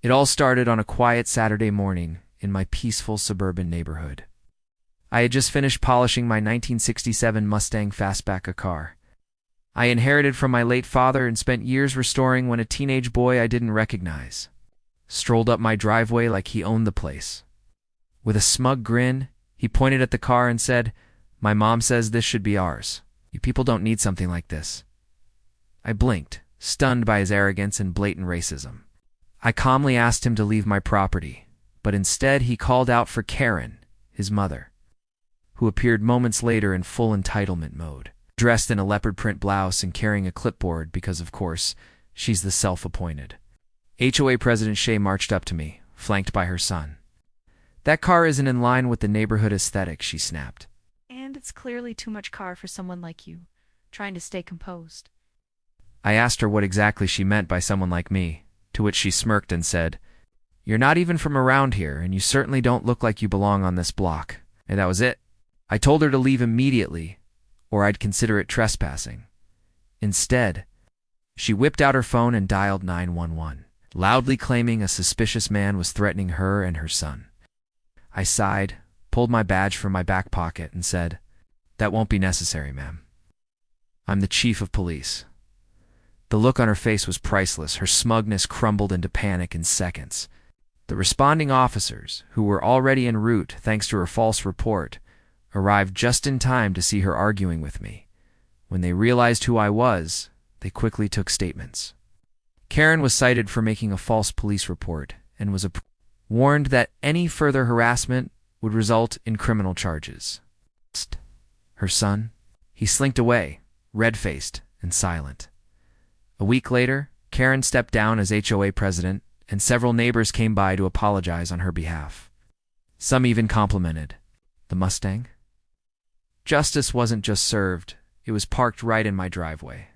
It all started on a quiet Saturday morning in my peaceful suburban neighborhood. I had just finished polishing my 1967 Mustang fastback, a car I inherited from my late father and spent years restoring when a teenage boy I didn't recognize strolled up my driveway like he owned the place. With a smug grin, he pointed at the car and said, "My mom says this should be ours. You people don't need something like this." I blinked, stunned by his arrogance and blatant racism. I calmly asked him to leave my property, but instead he called out for Karen, his mother, who appeared moments later in full entitlement mode, dressed in a leopard print blouse and carrying a clipboard because, of course, she's the self-appointed. HOA President Shea marched up to me, flanked by her son. "That car isn't in line with the neighborhood aesthetic," she snapped. "And it's clearly too much car for someone like you, trying to stay composed." I asked her what exactly she meant by someone like me, to which she smirked and said, "You're not even from around here, and you certainly don't look like you belong on this block." And that was it. I told her to leave immediately, or I'd consider it trespassing. Instead, she whipped out her phone and dialed 911, loudly claiming a suspicious man was threatening her and her son. I sighed, pulled my badge from my back pocket, and said, "That won't be necessary, ma'am. I'm the chief of police." The look on her face was priceless. Her smugness crumbled into panic in seconds. The responding officers, who were already en route thanks to her false report, arrived just in time to see her arguing with me. When they realized who I was, they quickly took statements. Karen was cited for making a false police report and was warned that any further harassment would result in criminal charges. Her son, he slinked away, red-faced and silent. A week later, Karen stepped down as HOA president, and several neighbors came by to apologize on her behalf. Some even complimented the Mustang. Justice wasn't just served, it was parked right in my driveway.